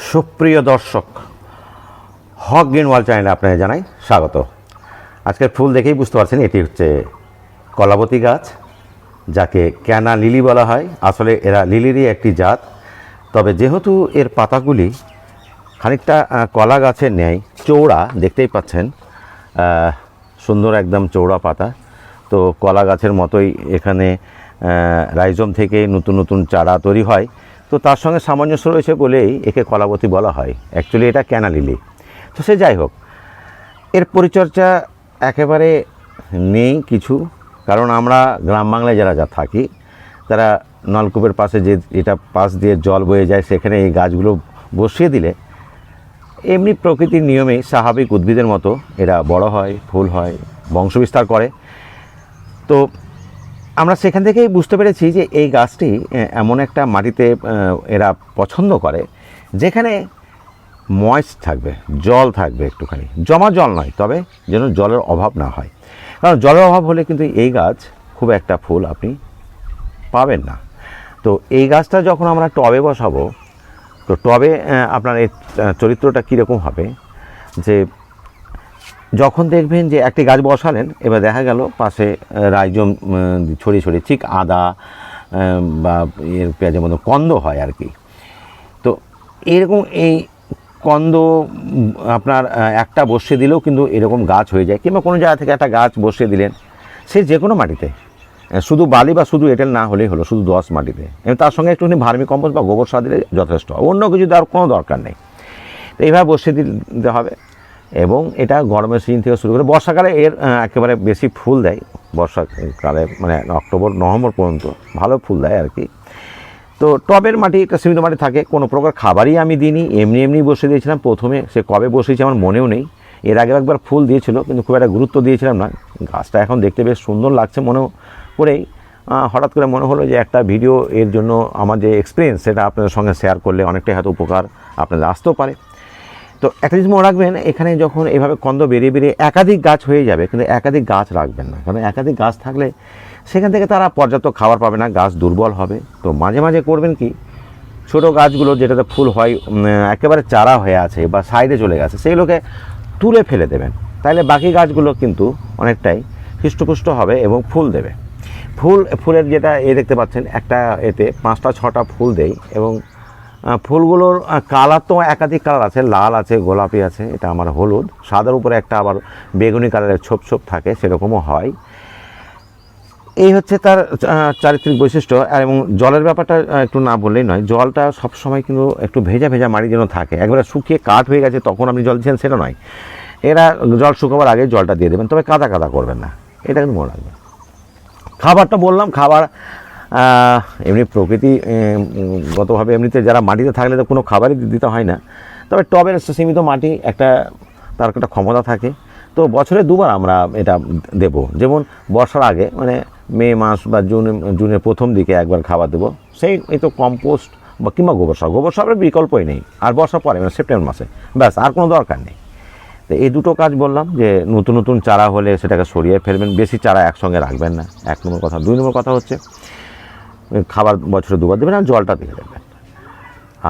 সুপ্রিয় দর্শক, হক green world চ্যানেলে আপনাকে জানাই স্বাগত। আজকের ফুল দেখেই বুঝতে পারছেন এটি হচ্ছে কলাবতী গাছ, যাকে ক্যানা লিলি বলা হয়। আসলে এরা লিলিরই একটি জাত, তবে যেহেতু এর পাতাগুলি খানিকটা কলা গাছের ন্যায় চৌড়া, দেখতেই পাচ্ছেন সুন্দর একদম চৌড়া পাতা, তো কলা গাছের মতোই এখানে রাইজোম থেকে নতুন নতুন চারা তৈরি হয়, তো তার সঙ্গে সামঞ্জস্য রয়েছে বলেই একে কলাবতী বলা হয়। অ্যাকচুয়ালি এটা ক্যানা লিলি। তো সে যাই হোক, এর পরিচর্যা একেবারে নেই কিছু, কারণ আমরা গ্রাম বাংলায় যারা থাকি তারা নলকূপের পাশে যেটা পাশ দিয়ে জল বয়ে যায় সেখানে এই গাছগুলো বসিয়ে দিলে এমনি প্রকৃতির নিয়মেই স্বাভাবিক উদ্ভিদের মতো এরা বড় হয়, ফুল হয়, বংশবিস্তার করে। তো আমরা সেখান থেকেই বুঝতে পেরেছি যে এই গাছটি এমন একটা মাটিতে এরা পছন্দ করে যেখানে ময়েস্ট থাকবে, জল থাকবে, একটুখানি জমা জল নয়, তবে যেন জলের অভাব না হয়। কারণ জলের অভাব হলে কিন্তু এই গাছ খুব একটা ফুল আপনি পাবেন না। তো এই গাছটা যখন আমরা টবে বসাবো, তো টবে আপনার এই চরিত্রটা কীরকম হবে, যে যখন দেখবেন যে একটি গাছ বসালেন, এবার দেখা গেল পাশে রাইজোম ছড়িয়ে ছড়িয়ে, ঠিক আদা বা এর পেঁয়াজের মতো কন্দ হয় আর কি। তো এরকম এই কন্দ আপনার একটা বসিয়ে দিলেও কিন্তু এরকম গাছ হয়ে যায়, কিংবা কোনো জায়গা থেকে একটা গাছ বসিয়ে দিলেন, সে যে কোনো মাটিতে, শুধু বালি বা শুধু এঁটেল না হলেই হলো, শুধু দোআঁশ মাটিতে, এবং তার সঙ্গে একটুখানি ভার্মি কম্পোস্ট বা গোবর সার দিলে যথেষ্ট, অন্য কিছু দেওয়ার কোনো দরকার নেই। তো এইভাবে বসিয়ে দিতে হবে। এবং এটা গরমের সিজন থেকে শুরু করে বর্ষাকালে এর একেবারে বেশি ফুল দেয়, বর্ষাকালে মানে অক্টোবর নভেম্বর পর্যন্ত ভালো ফুল দেয় আর কি। তো টবের মাটি একটা সীমিত মাটি থাকে, কোনো প্রকার খাবারই আমি দিইনি, এমনি এমনি বসে দিয়েছিলাম। প্রথমে সে কবে বসেছি আমার মনেও নেই, এর আগে একবার ফুল দিয়েছিল কিন্তু খুব একটা গুরুত্ব দিয়েছিলাম না। গাছটা এখন দেখতে বেশ সুন্দর লাগছে মনে করেই হঠাৎ করে মনে হলো যে একটা ভিডিও এর জন্য আমার যে এক্সপিরিয়েন্স সেটা আপনাদের সঙ্গে শেয়ার করলে অনেকটাই হয়তো উপকার আপনাদের আসতেও পারে। তো একটা জিনিস মনে রাখবেন, এখানে যখন এভাবে কন্দ বেরিয়ে বেরিয়ে একাধিক গাছ হয়ে যাবে, কিন্তু একাধিক গাছ রাখবেন না, কারণ একাধিক গাছ থাকলে সেখান থেকে তারা পর্যাপ্ত খাবার পাবে না, গাছ দুর্বল হবে। তো মাঝে মাঝে করবেন কি, ছোটো গাছগুলো যেটাতে ফুল হয় একেবারে চারা হয়ে আছে বা সাইডে চলে গেছে, সেইগুলোকে তুলে ফেলে দেবেন, তাহলে বাকি গাছগুলো কিন্তু অনেকটাই হৃষ্টপুষ্ট হবে এবং ফুল দেবে। ফুলের যেটা দেখতে পাচ্ছেন, একটা এতে 5-6টা ফুল দেয়, এবং ফুলগুলোর কালার তো একাধিক কালার আছে, লাল আছে, গোলাপি আছে, এটা আমার হলুদ, সাদার উপরে একটা আবার বেগুনি কালারের ছোপ ছোপ থাকে, সেরকমও হয়। এই হচ্ছে তার চারিত্রিক বৈশিষ্ট্য। এবং জলের ব্যাপারটা একটু না বললেই নয়, জলটা সবসময় কিন্তু একটু ভেজা ভেজা মাটি যেন থাকে, একবারে শুকিয়ে কাঠ হয়ে গেছে তখন আপনি জল দিচ্ছেন সেটা নয়, এরা জল শুকাবার আগে জলটা দিয়ে দেবেন, তবে কাদা কাদা করবেন না, এটা কিন্তু মনে রাখবেন। খাবারটা বললাম, খাবার এমনি প্রকৃতিগতভাবে এমনিতে যারা মাটিতে থাকলে তো কোনো খাবারই দিতে হয় না, তবে টবের সীমিত মাটি একটা তার একটা ক্ষমতা থাকে। তো বছরে 2বার আমরা এটা দেব, যেমন বর্ষার আগে মানে মে মাস বা জুনের প্রথম দিকে একবার খাবার দেবো, সেই এই তো কম্পোস্ট বা কিংবা গোবর সারের বিকল্পই নেই। আর বর্ষার পরে মানে সেপ্টেম্বর মাসে, ব্যাস, আর কোনো দরকার নেই। তো এই দুটো কাজ বললাম, যে নতুন নতুন চারা হলে সেটাকে সরিয়ে ফেলবেন, বেশি চারা একসঙ্গে রাখবেন না, 1 নম্বর কথা। 2 নম্বর কথা হচ্ছে খাবার বছরে 2বার দেবেন, আর জলটা দিয়ে দেবেন।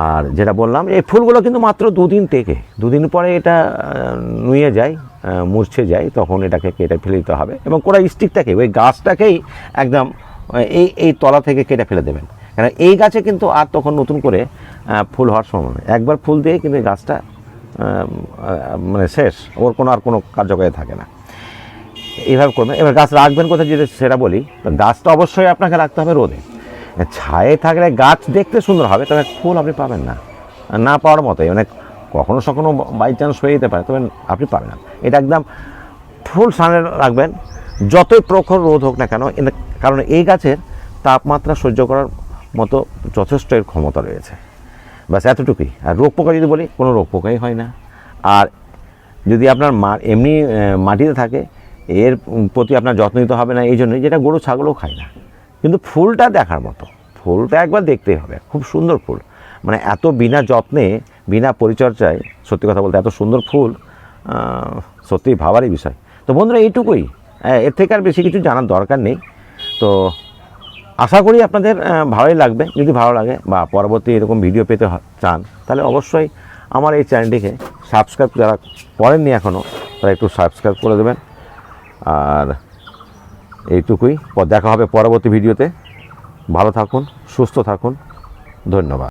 আর যেটা বললাম, এই ফুলগুলো কিন্তু মাত্র 2 দিন টেকে, 2 দিন পরে এটা নুয়ে যায়, মূর্ছে যায়, তখন এটাকে কেটে ফেলে দিতে হবে। এবং কোড়া স্টিকটাকে, ওই গাছটাকেই একদম এই তলা থেকে কেটে ফেলে দেবেন, কারণ এই গাছে কিন্তু আর তখন নতুন করে ফুল হওয়ার সম্ভাবনা নেই। একবার ফুল দিয়ে কিন্তু এই গাছটা মানে শেষ, ওর আর কোনো কার্যকারী থাকে না। এইভাবে করবেন। এবার গাছ রাখবেন কোথায় যদি সেটা বলি, তো গাছটা অবশ্যই আপনাকে রাখতে হবে রোদে। ছায়ে থাকলে গাছ দেখতে সুন্দর হবে, তবে ফুল আপনি পাবেন না পাওয়ার মতোই, মানে কখনো বাই চান্স হয়ে যেতে পারে, তবে আপনি পাবেন না। এটা একদম ফুল সামনে রাখবেন, যতই প্রখর রোদ হোক না কেন, কারণ এই গাছের তাপমাত্রা সহ্য করার মতো যথেষ্ট এর ক্ষমতা রয়েছে, ব্যাস এতটুকুই। আর রোগ পোকা যদি বলি, কোনো রোগ পোকাই হয় না। আর যদি আপনার এমনি মাটিতে থাকে, এর প্রতি আপনার যত্ন নিতে হবে না, এই জন্যই যেটা গরু ছাগলও খায় না। কিন্তু ফুলটা দেখার মতো, ফুলটা একবার দেখতেই হবে, খুব সুন্দর ফুল, মানে এত বিনা যত্নে বিনা পরিচর্যায়, সত্যি কথা বলতে এত সুন্দর ফুল সত্যিই ভাবারই বিষয়। তো বন্ধুরা, এইটুকুই, এর থেকে আর বেশি কিছু জানার দরকার নেই। তো আশা করি আপনাদের ভালোই লাগবে। যদি ভালো লাগে বা পরবর্তী এরকম ভিডিও পেতে চান, তাহলে অবশ্যই আমার এই চ্যানেলটিকে সাবস্ক্রাইব যারা করেননি এখনও তারা একটু সাবস্ক্রাইব করে দেবেন। আর এইটুকুই, দেখা হবে পরবর্তী ভিডিওতে। ভালো থাকুন, সুস্থ থাকুন, ধন্যবাদ।